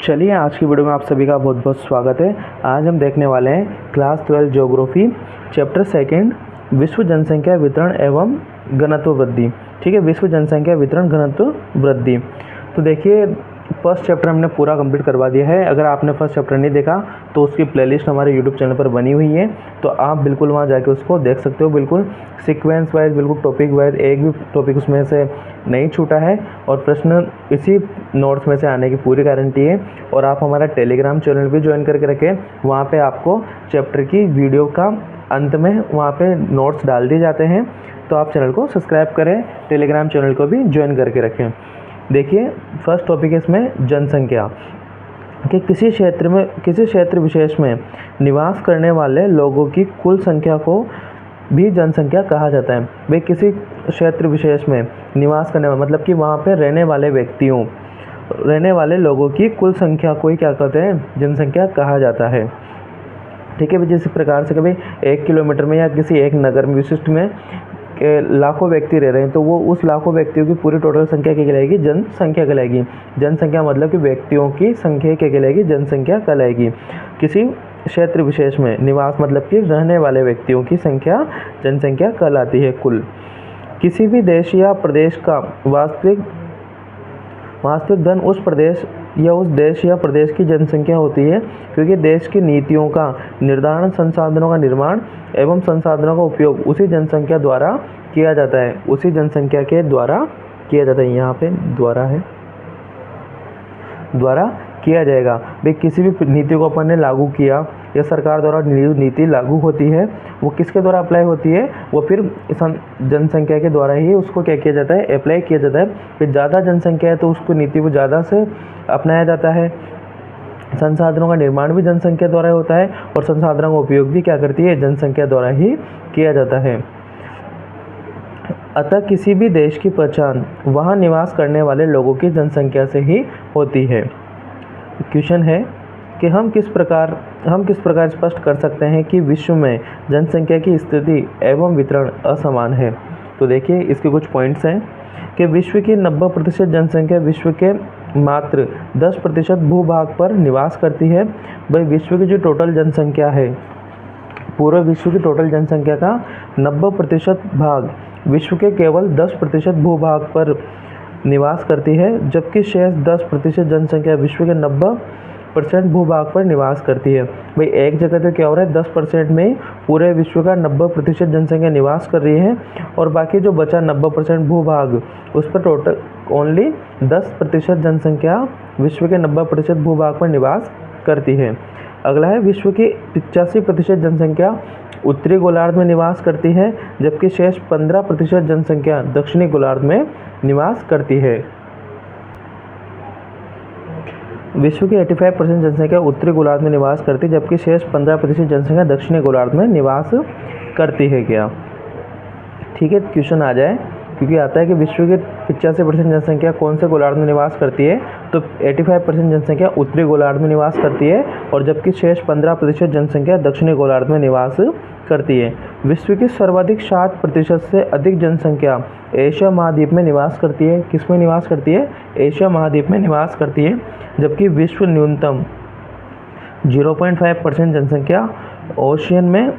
चलिए आज की वीडियो में आप सभी का बहुत बहुत स्वागत है। आज हम देखने वाले हैं क्लास 12 ज्योग्राफी चैप्टर सेकंड विश्व जनसंख्या वितरण एवं घनत्व वृद्धि। ठीक है, विश्व जनसंख्या वितरण घनत्व वृद्धि। तो देखिए फर्स्ट चैप्टर हमने पूरा कंप्लीट करवा दिया है। अगर आपने फर्स्ट चैप्टर नहीं देखा तो उसकी प्लेलिस्ट हमारे यूट्यूब चैनल पर बनी हुई है, तो आप बिल्कुल वहां जाके उसको देख सकते हो। बिल्कुल सीक्वेंस वाइज, बिल्कुल टॉपिक वाइज, एक भी टॉपिक उसमें से नहीं छूटा है और प्रश्न इसी नोट्स में से आने की पूरी गारंटी है। और आप हमारा टेलीग्राम चैनल भी ज्वाइन करके रखें, वहाँ पे आपको चैप्टर की वीडियो का अंत में वहाँ पे नोट्स डाल दिए जाते हैं। तो आप चैनल को सब्सक्राइब करें, टेलीग्राम चैनल को भी ज्वाइन करके रखें। देखिए फर्स्ट टॉपिक है इसमें जनसंख्या कि किसी क्षेत्र विशेष में निवास करने वाले लोगों की कुल संख्या को भी जनसंख्या कहा जाता है। भाई किसी क्षेत्र विशेष में निवास करने वाले मतलब कि वहाँ पे रहने वाले लोगों की कुल संख्या को ही क्या कहते हैं, जनसंख्या कहा जाता है। ठीक है, जिस प्रकार से कभी 1 किलोमीटर में या किसी एक नगर में विशिष्ट में लाखों व्यक्ति रह रहे हैं, तो वो उस लाखों व्यक्तियों की पूरी टोटल संख्या क्या कहलाएगी, जनसंख्या कहलाएगी। जनसंख्या मतलब कि व्यक्तियों की संख्या क्या कहलाएगी, जनसंख्या कहलाएगी। किसी क्षेत्र विशेष में निवास मतलब कि रहने वाले व्यक्तियों की संख्या जनसंख्या कहलाती है कुल। किसी भी देश या प्रदेश का वास्तविक धन उस प्रदेश या उस देश या प्रदेश की जनसंख्या होती है, क्योंकि देश की नीतियों का निर्धारण, संसाधनों का निर्माण एवं संसाधनों का उपयोग उसी जनसंख्या द्वारा किया जाता है। उसी जनसंख्या के द्वारा किया जाता है। यहाँ पे द्वारा किया जाएगा। भाई किसी भी नीति को अपन ने लागू किया या सरकार द्वारा नीति लागू होती है, वो किसके द्वारा अप्लाई होती है, वो फिर जनसंख्या के द्वारा ही उसको क्या किया जाता है, अप्लाई किया जाता है। फिर ज़्यादा जनसंख्या है तो उसको नीति को ज़्यादा से अपनाया जाता है। संसाधनों का निर्माण भी जनसंख्या द्वारा होता है और संसाधनों का उपयोग भी क्या करती है, जनसंख्या द्वारा ही किया जाता है। अतः किसी भी देश की पहचान वहाँ निवास करने वाले लोगों की जनसंख्या से ही होती है। क्वेश्चन है कि हम किस प्रकार स्पष्ट कर सकते हैं कि विश्व में जनसंख्या की स्थिति एवं वितरण असमान है। तो देखिए इसके कुछ पॉइंट्स हैं कि विश्व की 90% जनसंख्या विश्व के मात्र 10% भूभाग पर निवास करती है। भाई विश्व की जो टोटल जनसंख्या है, पूरे विश्व की टोटल जनसंख्या का 90% भाग विश्व के केवल 10% भूभाग पर निवास करती है, जबकि शेष 10% जनसंख्या विश्व के 90% भूभाग पर निवास करती है। भाई एक जगह तो क्या हो रहा है, 10% में पूरे विश्व का 90% जनसंख्या निवास कर रही है और बाकी जो बचा 90% भूभाग उस पर टोटल ओनली 10% जनसंख्या विश्व के 90% भूभाग पर निवास करती है। अगला है विश्व की 85% जनसंख्या उत्तरी गोलार्ध में निवास करती है, जबकि शेष 15% जनसंख्या दक्षिणी गोलार्ध में निवास करती है। विश्व की 85% जनसंख्या उत्तरी गोलार्ध में निवास करती है, जबकि शेष 15% जनसंख्या दक्षिणी गोलार्ध में निवास करती है। क्या ठीक है, क्वेश्चन आ जाए क्योंकि आता है कि विश्व के 85% जनसंख्या कौन से गोलार्ध में निवास करती है, तो 85% जनसंख्या उत्तरी गोलार्ध में निवास करती है और जबकि शेष 15% जनसंख्या दक्षिणी गोलार्ध में निवास करती है। विश्व की सर्वाधिक 60% से अधिक जनसंख्या एशिया महाद्वीप में निवास करती है। किस में निवास करती है, एशिया महाद्वीप में निवास करती है, जबकि विश्व न्यूनतम 0.5% जनसंख्या ओशियन में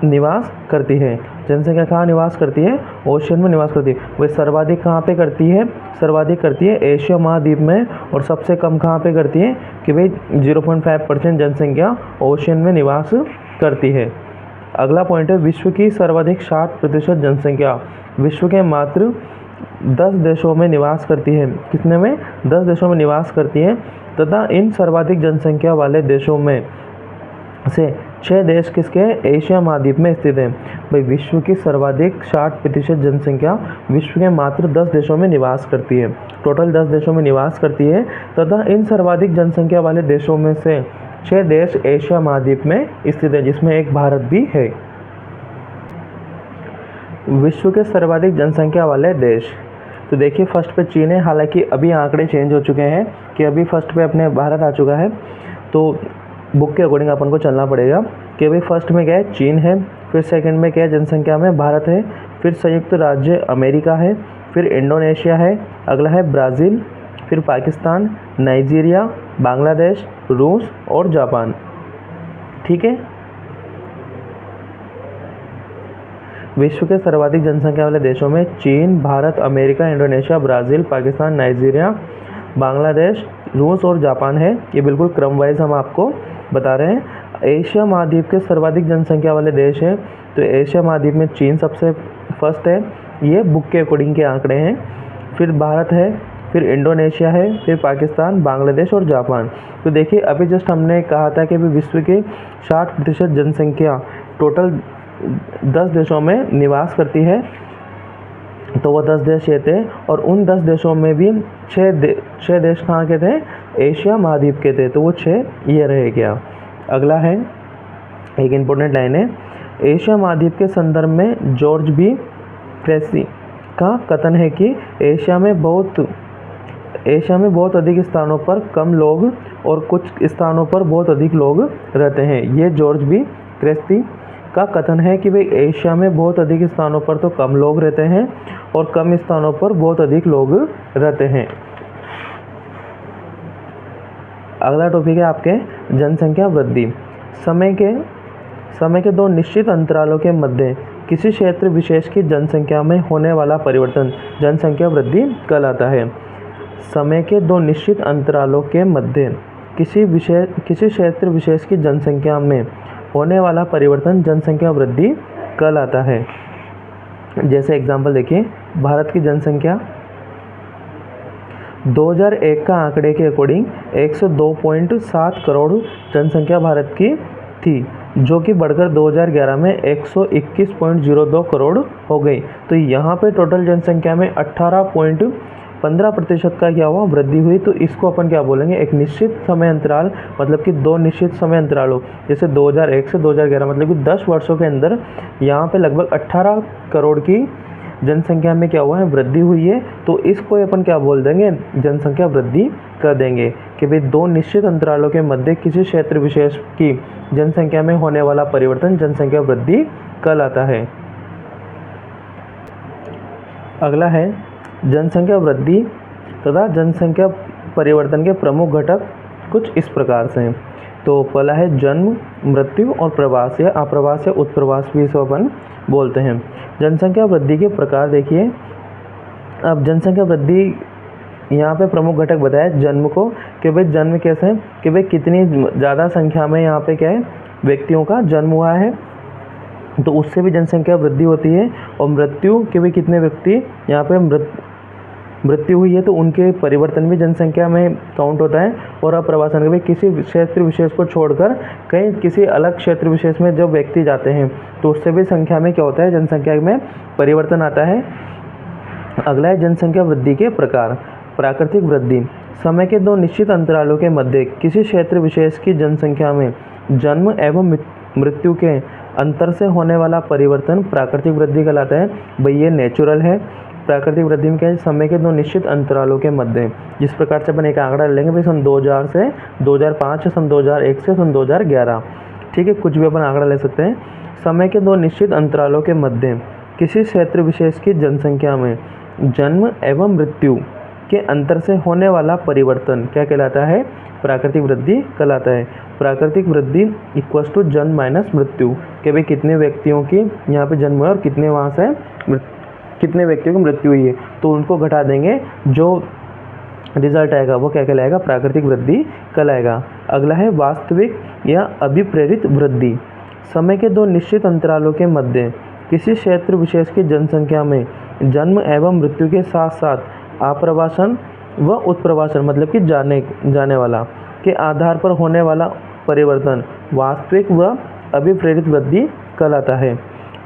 निवास करती है। जनसंख्या कहाँ निवास करती है, ओशियन में निवास करती है। वह सर्वाधिक कहाँ पे करती है, सर्वाधिक करती है एशिया महाद्वीप में, और सबसे कम कहाँ पे करती है कि भाई 0.5% जनसंख्या ओशियन में निवास करती है। अगला पॉइंट है विश्व की सर्वाधिक 60% जनसंख्या विश्व के मात्र 10 देशों में निवास करती है। कितने में, 10 देशों में निवास करती है, तथा इन सर्वाधिक जनसंख्या वाले देशों में से 6 देश किसके, एशिया महाद्वीप में स्थित हैं। भाई विश्व की सर्वाधिक 60% जनसंख्या विश्व के मात्र 10 देशों में निवास करती है, टोटल 10 देशों में निवास करती है, तथा इन सर्वाधिक जनसंख्या वाले देशों में से 6 देश एशिया महाद्वीप में स्थित है, जिसमें एक भारत भी है। विश्व के सर्वाधिक जनसंख्या वाले देश, तो देखिए फर्स्ट पे चीन है। हालांकि अभी आंकड़े चेंज हो चुके हैं कि अभी फर्स्ट पे अपने भारत आ चुका है, तो बुक के अकॉर्डिंग अपन को चलना पड़ेगा कि भाई फर्स्ट में क्या है, चीन है, फिर सेकंड में क्या है, जनसंख्या में भारत है, फिर संयुक्त राज्य अमेरिका है, फिर इंडोनेशिया है, अगला है ब्राज़ील, फिर पाकिस्तान, नाइजीरिया, बांग्लादेश, रूस और जापान। ठीक है। विश्व के सर्वाधिक जनसंख्या वाले देशों में चीन, Bharat, America, Indonesia, Brazil, Pakistan, Nigeria, Bangladesh, रूस और जापान है। ये बिल्कुल क्रम वाइज हम आपको बता रहे हैं। एशिया महाद्वीप के सर्वाधिक जनसंख्या वाले देश हैं, तो एशिया महाद्वीप में चीन सबसे फर्स्ट है, ये बुक के अकॉर्डिंग के आंकड़े हैं। फिर भारत है, फिर इंडोनेशिया है, फिर पाकिस्तान, बांग्लादेश और जापान। तो देखिए अभी जस्ट हमने कहा था कि अभी विश्व की 60% जनसंख्या टोटल 10 देशों में निवास करती है, तो वो 10 देश ये थे। और उन 10 देशों में भी 6 देश कहाँ के थे? एशिया महाद्वीप के थे, तो वो 6 ये रह गया। अगला है, एक इम्पोर्टेंट लाइन है, एशिया महाद्वीप के संदर्भ में जॉर्ज बी क्रेसी का कथन है कि एशिया में बहुत अधिक स्थानों पर कम लोग और कुछ स्थानों पर बहुत अधिक लोग रहते हैं। ये जॉर्ज बी क्रेसी का कथन है कि भाई एशिया में बहुत अधिक स्थानों पर तो कम लोग रहते हैं और कम स्थानों पर बहुत अधिक लोग रहते हैं। अगला टॉपिक है आपके जनसंख्या वृद्धि। समय के 2 निश्चित अंतरालों के मध्य किसी क्षेत्र विशेष की जनसंख्या में होने वाला परिवर्तन जनसंख्या वृद्धि कहलाता है। समय के 2 निश्चित अंतरालों के मध्य किसी क्षेत्र विशेष की जनसंख्या में होने वाला परिवर्तन जनसंख्या वृद्धि कहलाता है। जैसे एग्जांपल देखिए, भारत की जनसंख्या 2001 का आंकड़े के अकॉर्डिंग 102.7 करोड़ जनसंख्या भारत की थी, जो कि बढ़कर 2011 में 121.02 करोड़ हो गई। तो यहाँ पे टोटल जनसंख्या में 18.15% का क्या हुआ? वृद्धि हुई। तो इसको अपन क्या बोलेंगे? एक निश्चित समय अंतराल, मतलब कि 2 निश्चित समय अंतरालों, जैसे 2001 से 2011, मतलब कि 10 वर्षों के अंदर यहाँ पे लगभग 18 करोड़ की जनसंख्या में क्या हुआ है? वृद्धि हुई है। तो इसको अपन क्या बोल देंगे? जनसंख्या वृद्धि कर देंगे कि भाई 2 निश्चित अंतरालों के मध्य किसी क्षेत्र विशेष की जनसंख्या में होने वाला परिवर्तन जनसंख्या वृद्धि कहलाता है। अगला है, जनसंख्या वृद्धि तथा जनसंख्या परिवर्तन के प्रमुख घटक कुछ इस प्रकार से हैं। तो पहला है जन्म, मृत्यु और प्रवास या आप्रवास या उत्प्रवास भी इसको अपन बोलते हैं। जनसंख्या वृद्धि के प्रकार देखिए। अब जनसंख्या वृद्धि यहाँ पे प्रमुख घटक बताया जन्म को, कि भाई जन्म कैसे है कि भाई कितनी ज़्यादा संख्या में यहाँ पे क्या है? व्यक्तियों का जन्म हुआ है, तो उससे भी जनसंख्या वृद्धि होती है। और मृत्यु के भी कितने व्यक्ति यहाँ पे मृत्यु हुई है, तो उनके परिवर्तन भी जनसंख्या में काउंट होता है। और अप्रवासन के भी किसी क्षेत्र विशेष को छोड़कर कहीं किसी अलग क्षेत्र विशेष में जब व्यक्ति जाते हैं, तो उससे भी संख्या में क्या होता है? जनसंख्या में परिवर्तन आता है। अगला है जनसंख्या वृद्धि के प्रकार। प्राकृतिक वृद्धि, समय के 2 निश्चित अंतरालों के मध्य किसी क्षेत्र विशेष की जनसंख्या में जन्म एवं मृत्यु के अंतर से होने वाला परिवर्तन प्राकृतिक वृद्धि कहलाता है। भाई ये नेचुरल है। प्राकृतिक वृद्धि में क्या है? समय के 2 निश्चित अंतरालों के मध्य, जिस प्रकार से अपन एक आंकड़ा लेंगे भाई सन 2000 से 2005 या सन 2001 से सन 2011, ठीक है, कुछ भी अपन आंकड़ा ले सकते हैं। समय के 2 निश्चित अंतरालों के मध्य किसी क्षेत्र विशेष की जनसंख्या में जन्म एवं मृत्यु के अंतर से होने वाला परिवर्तन क्या कहलाता है? प्राकृतिक वृद्धि कहलाता है। प्राकृतिक वृद्धि इक्वल्स टू जन्म माइनस मृत्यु, कि भाई कितने व्यक्तियों की यहाँ पे जन्म हुआ और कितने वहाँ से कितने व्यक्तियों की मृत्यु हुई है, तो उनको घटा देंगे, जो रिजल्ट आएगा वो क्या कहलाएगा? प्राकृतिक वृद्धि कहलाएगा। अगला है वास्तविक या अभिप्रेरित वृद्धि। समय के 2 निश्चित अंतरालों के मध्य किसी क्षेत्र विशेष की जनसंख्या में जन्म एवं मृत्यु के साथ साथ आप्रवासन व उत्प्रवासन, मतलब कि जाने वाला के आधार पर होने वाला परिवर्तन वास्तविक व अभिप्रेरित वृद्धि कहलाता है।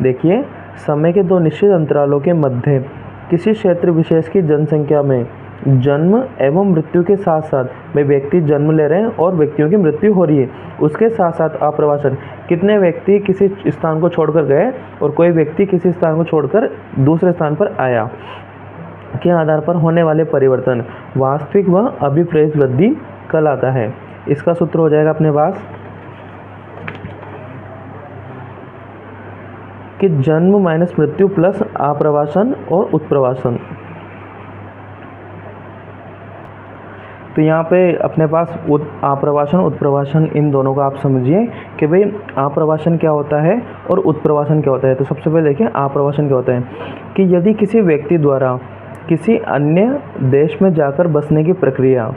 देखिए, समय के 2 निश्चित अंतरालों के मध्य किसी क्षेत्र विशेष की जनसंख्या में जन्म एवं मृत्यु के साथ साथ में व्यक्ति जन्म ले रहे हैं और व्यक्तियों की मृत्यु हो रही है, उसके साथ साथ आप्रवासन, कितने व्यक्ति किसी स्थान को छोड़कर गए और कोई व्यक्ति किसी स्थान को छोड़कर दूसरे स्थान पर आया, के आधार पर होने वाले परिवर्तन वास्तविक व अभिप्रेरित वृद्धि कहलाता है। इसका सूत्र हो जाएगा अपने पास कि जन्म माइनस मृत्यु प्लस आप्रवासन और उत्प्रवासन। तो यहाँ पे अपने पास आप्रवासन उत्प्रवासन इन दोनों का आप समझिए कि भाई आप्रवासन क्या होता है और उत्प्रवासन क्या होता है। तो सबसे पहले देखिए आप्रवासन क्या होता है कि यदि किसी व्यक्ति द्वारा किसी अन्य देश में जाकर बसने की प्रक्रिया,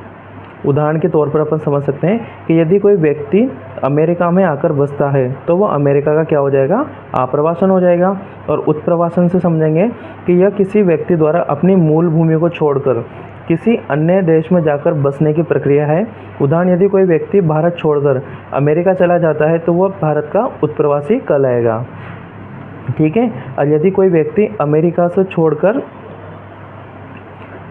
उदाहरण के तौर पर अपन समझ सकते हैं कि यदि कोई व्यक्ति अमेरिका में आकर बसता है तो वो अमेरिका का क्या हो जाएगा, आप्रवासन हो जाएगा। और उत्प्रवासन से समझेंगे कि यह किसी व्यक्ति द्वारा अपनी मूल भूमि को छोड़कर किसी अन्य देश में जाकर बसने की प्रक्रिया है। उदाहरण, यदि कोई व्यक्ति भारत छोड़कर अमेरिका चला जाता है तो वह भारत का उत्प्रवासी कहलाएगा। ठीक है। और यदि कोई व्यक्ति अमेरिका से छोड़कर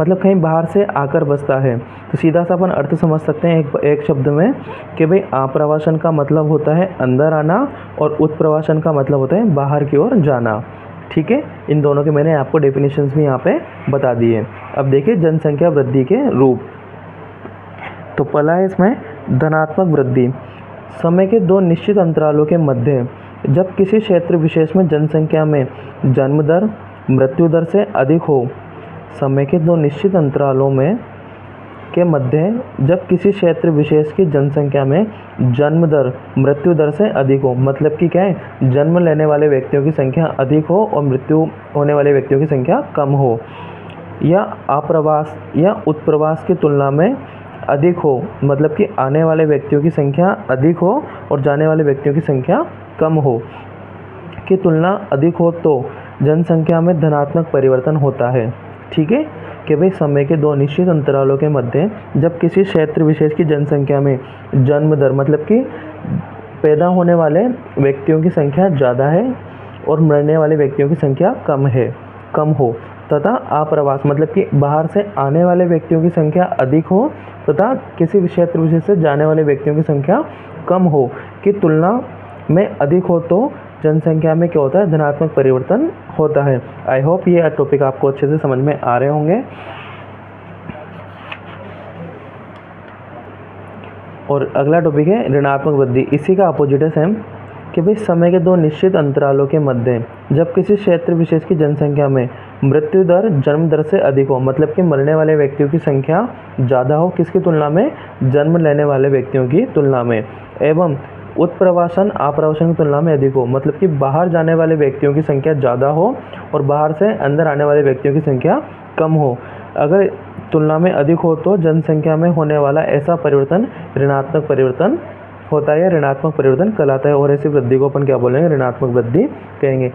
मतलब कहीं बाहर से आकर बसता है तो सीधा सा अपन अर्थ समझ सकते हैं एक शब्द में कि भाई आप्रवासन का मतलब होता है अंदर आना और उत्प्रवासन का मतलब होता है बाहर की ओर जाना। ठीक है। इन दोनों के मैंने आपको डेफिनेशंस भी यहाँ पे बता दिए। अब देखिए जनसंख्या वृद्धि के रूप। तो पहला है इसमें धनात्मक वृद्धि। समय के दो निश्चित अंतरालों के मध्य जब किसी क्षेत्र विशेष में जनसंख्या में जन्म दर मृत्यु दर से अधिक हो, समय के दो निश्चित अंतरालों में के मध्य जब किसी क्षेत्र विशेष की जनसंख्या में जन्म दर मृत्यु दर से अधिक हो, मतलब कि क्या है, जन्म लेने वाले व्यक्तियों की संख्या अधिक हो और मृत्यु होने वाले व्यक्तियों की संख्या कम हो, या आप्रवास या उत्प्रवास की तुलना में अधिक हो, मतलब कि आने वाले व्यक्तियों की संख्या अधिक हो और जाने वाले व्यक्तियों की संख्या कम हो की तुलना अधिक हो तो जनसंख्या में धनात्मक परिवर्तन होता है। ठीक है। कि भाई समय के दो निश्चित अंतरालों के मध्य जब किसी क्षेत्र विशेष की जनसंख्या में जन्म दर मतलब कि पैदा होने वाले व्यक्तियों की संख्या ज़्यादा है और मरने वाले व्यक्तियों की संख्या कम हो तथा आप्रवास मतलब कि बाहर से आने वाले व्यक्तियों की संख्या अधिक हो तथा किसी क्षेत्र विशेष से जाने वाले व्यक्तियों की संख्या कम हो की तुलना में अधिक हो तो जनसंख्या में क्या होता है, धनात्मक परिवर्तन होता है। आई होप ये टॉपिक आपको अच्छे से समझ में आ रहे होंगे। और अगला टॉपिक है ऋणात्मक वृद्धि। इसी का अपोजिट है सेम कि भाई समय के दो निश्चित अंतरालों के मध्य जब किसी क्षेत्र विशेष की जनसंख्या में मृत्यु दर जन्म दर से अधिक हो, मतलब कि मरने वाले व्यक्तियों की संख्या ज़्यादा हो किसकी तुलना में, जन्म लेने वाले व्यक्तियों की तुलना में, एवं उत्प्रवासन आप्रवासन की तुलना में अधिक हो, मतलब कि बाहर जाने वाले व्यक्तियों की संख्या ज़्यादा हो और बाहर से अंदर आने वाले व्यक्तियों की संख्या कम हो, अगर तुलना में अधिक हो तो जनसंख्या में होने वाला ऐसा परिवर्तन ऋणात्मक परिवर्तन होता है या ऋणात्मक परिवर्तन कहलाता है। और ऐसी वृद्धि को अपन क्या बोलेंगे, ऋणात्मक वृद्धि कहेंगे।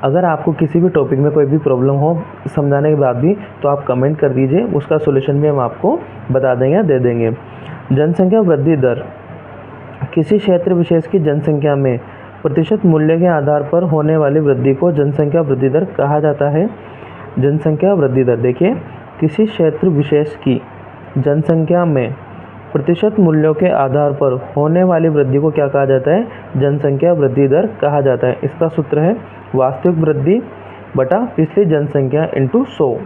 अगर आपको किसी भी टॉपिक में कोई भी प्रॉब्लम हो समझाने के बाद भी तो आप कमेंट कर दीजिए, उसका सोल्यूशन भी हम आपको बता देंगे, दे देंगे। जनसंख्या वृद्धि दर किसी क्षेत्र विशेष की जनसंख्या में प्रतिशत मूल्य के आधार पर होने वाली वृद्धि को जनसंख्या वृद्धि दर कहा जाता है। जनसंख्या वृद्धि दर देखिए, किसी क्षेत्र विशेष की जनसंख्या में प्रतिशत मूल्यों के आधार पर होने वाली वृद्धि को क्या कहा जाता है, जनसंख्या वृद्धि दर कहा जाता है। इसका सूत्र है वास्तविक वृद्धि बटा पिछली जनसंख्या इंटू 100।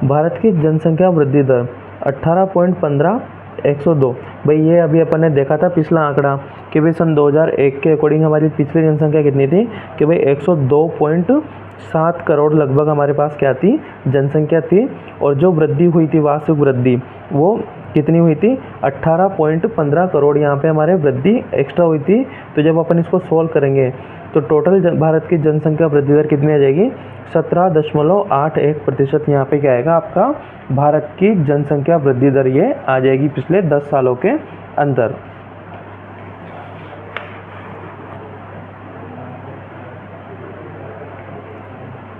भारत की जनसंख्या वृद्धि दर 18.15 102। भाई ये अभी अपन ने देखा था पिछला आंकड़ा कि भाई सन 2001 के अकॉर्डिंग हमारी पिछली जनसंख्या कितनी थी कि भाई 102.7 करोड़ लगभग हमारे पास क्या थी, जनसंख्या थी। और जो वृद्धि हुई थी वास्तविक वृद्धि वो कितनी हुई थी, 18.15 करोड़ यहाँ पे हमारे वृद्धि एक्स्ट्रा हुई थी। तो जब अपन इसको सोल्व करेंगे तो टोटल भारत की जनसंख्या वृद्धि दर कितनी आ जाएगी, 17.81%। यहाँ पे क्या आएगा आपका भारत की जनसंख्या वृद्धि दर ये आ जाएगी पिछले 10 सालों के अंदर।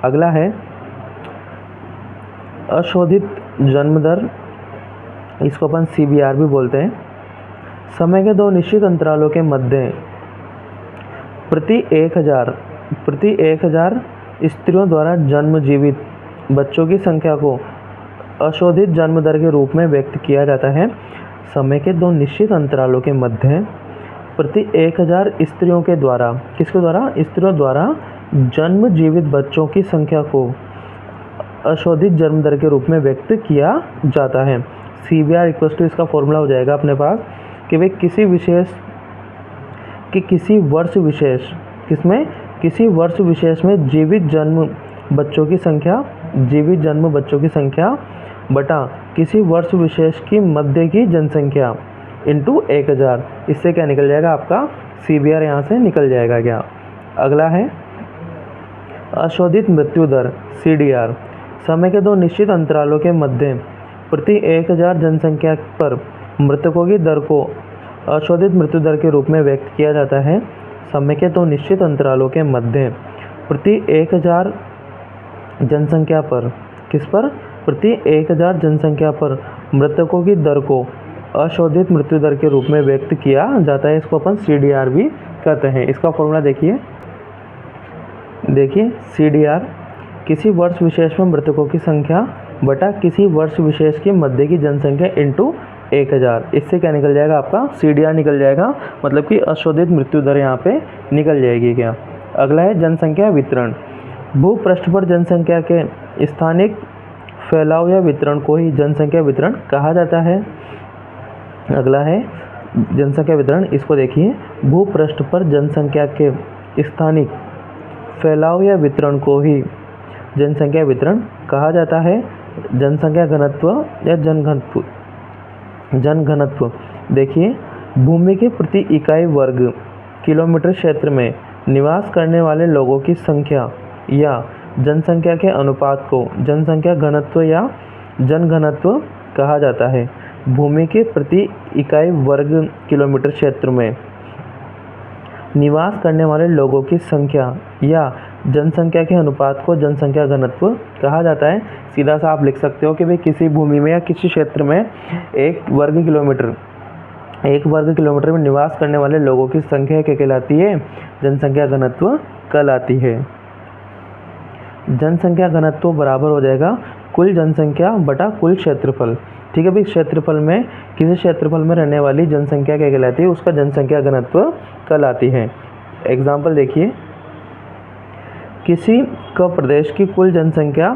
अगला है अशोधित जन्म दर, इसको अपन CBR भी बोलते हैं। समय के दो निश्चित अंतरालों के मध्य प्रति 1000 स्त्रियों द्वारा जन्म जीवित बच्चों की संख्या को अशोधित जन्म दर के रूप में व्यक्त किया जाता है। समय के दो निश्चित अंतरालों के मध्य प्रति 1000 स्त्रियों के द्वारा, किसके द्वारा, स्त्रियों द्वारा जन्म जीवित बच्चों की संख्या को अशोधित जन्म दर के रूप में व्यक्त किया जाता है। CBR इक्वल टू इसका फॉर्मूला हो जाएगा अपने पास कि भाई किसी वर्ष विशेष में जीवित जन्म बच्चों की संख्या बटा किसी वर्ष विशेष की मध्य की जनसंख्या इंटू 1000। इससे क्या निकल जाएगा आपका CBR यहाँ से निकल जाएगा क्या। अगला है अशोधित मृत्यु दर CDR। समय के 2 निश्चित अंतरालों के मध्य प्रति 1000 जनसंख्या पर मृतकों की दर को अशोधित मृत्यु दर के रूप में व्यक्त किया जाता है। समय के 2 निश्चित अंतरालों के मध्य प्रति 1000 जनसंख्या पर, किस पर, प्रति 1000 जनसंख्या पर मृतकों की दर को अशोधित मृत्यु दर के रूप में व्यक्त किया जाता है। इसको अपन CDR भी कहते हैं। इसका फॉर्मूला देखिए CDR किसी वर्ष विशेष में मृतकों की संख्या बटा किसी वर्ष विशेष की मध्य की जनसंख्या इंटू 1000। इससे क्या निकल जाएगा आपका CDR निकल जाएगा, मतलब कि अशोधित मृत्यु दर यहाँ पे निकल जाएगी क्या। अगला है जनसंख्या वितरण। भूपृष्ठ पर जनसंख्या के स्थानिक फैलाव या वितरण को ही जनसंख्या वितरण कहा जाता है। अगला है जनसंख्या वितरण। इसको देखिए, भूपृष्ठ पर जनसंख्या के स्थानिक फैलाव या वितरण को ही जनसंख्या वितरण कहा जाता है। जनसंख्या घनत्व या जनघनत्व देखिए, भूमि के प्रति इकाई वर्ग किलोमीटर क्षेत्र में निवास करने वाले लोगों की संख्या या जनसंख्या के अनुपात को जनसंख्या घनत्व या जनघनत्व कहा जाता है। भूमि के प्रति इकाई वर्ग किलोमीटर क्षेत्र में निवास करने वाले लोगों की संख्या या जनसंख्या के अनुपात को जनसंख्या घनत्व कहा जाता है। सीधा सा आप लिख सकते हो कि भाई किसी भूमि में या किसी क्षेत्र में एक वर्ग किलोमीटर में निवास करने वाले लोगों की संख्या क्या कहलाती है, जनसंख्या घनत्व कहलाती है। जनसंख्या घनत्व बराबर हो जाएगा कुल जनसंख्या बटा कुल क्षेत्रफल। ठीक है भाई, क्षेत्रफल में किसी क्षेत्रफल में रहने वाली जनसंख्या क्या कहलाती है, उसका जनसंख्या घनत्व कहलाती है। एग्जाम्पल देखिए, किसी का प्रदेश की कुल जनसंख्या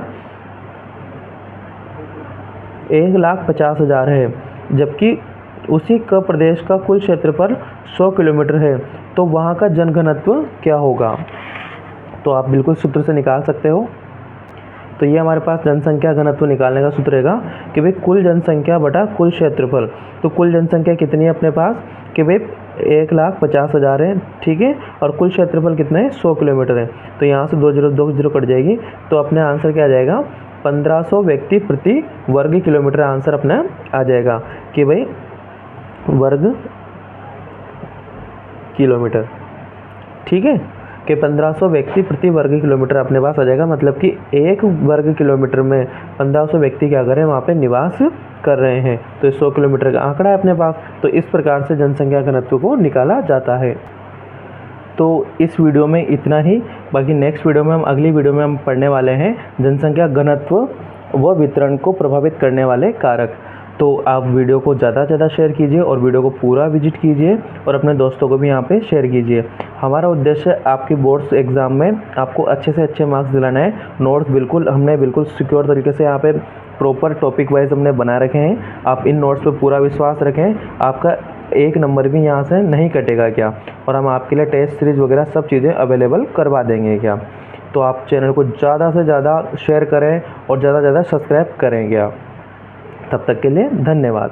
1,50,000 है, जबकि उसी का प्रदेश का कुल क्षेत्रफल 100 किलोमीटर है, तो वहाँ का जनघनत्व क्या होगा। तो आप बिल्कुल सूत्र से निकाल सकते हो। तो ये हमारे पास जनसंख्या घनत्व निकालने का सूत्र रहेगा कि भाई कुल जनसंख्या बटा कुल क्षेत्रफल। तो कुल जनसंख्या कितनी है अपने पास कि भाई 1,50,000 है, ठीक है, और कुल क्षेत्रफल कितना है, 100 किलोमीटर है। तो यहाँ से 2 जीरो कट जाएगी, तो अपने आंसर क्या आ जाएगा, 1500 व्यक्ति प्रति वर्ग किलोमीटर आंसर अपना आ जाएगा कि भाई वर्ग किलोमीटर। ठीक है, कि 1500 व्यक्ति प्रति वर्ग किलोमीटर अपने पास आ जाएगा, मतलब कि एक वर्ग किलोमीटर में 1500 व्यक्ति क्या कर रहे हैं, वहाँ पे निवास कर रहे हैं। तो 100 किलोमीटर का आंकड़ा है अपने पास। तो इस प्रकार से जनसंख्या घनत्व को निकाला जाता है। तो इस वीडियो में इतना ही। बाकी नेक्स्ट वीडियो में अगली वीडियो में हम पढ़ने वाले हैं जनसंख्या घनत्व व वितरण को प्रभावित करने वाले कारक। तो आप वीडियो को ज़्यादा से ज़्यादा शेयर कीजिए और वीडियो को पूरा विजिट कीजिए और अपने दोस्तों को भी यहाँ पे शेयर कीजिए। हमारा उद्देश्य आपकी बोर्ड्स एग्ज़ाम में आपको अच्छे से अच्छे मार्क्स दिलाना है। नोट्स हमने बिल्कुल सिक्योर तरीके से यहाँ पे प्रॉपर टॉपिक वाइज हमने बना रखे हैं। आप इन नोट्स पे पूरा विश्वास रखें, आपका 1 नंबर भी यहाँ से नहीं कटेगा क्या। और हम आपके लिए टेस्ट सीरीज़ वगैरह सब चीज़ें अवेलेबल करवा देंगे क्या। तो आप चैनल को ज़्यादा से ज़्यादा शेयर करें और ज़्यादा से ज़्यादा सब्सक्राइब करें क्या। तब तक के लिए धन्यवाद।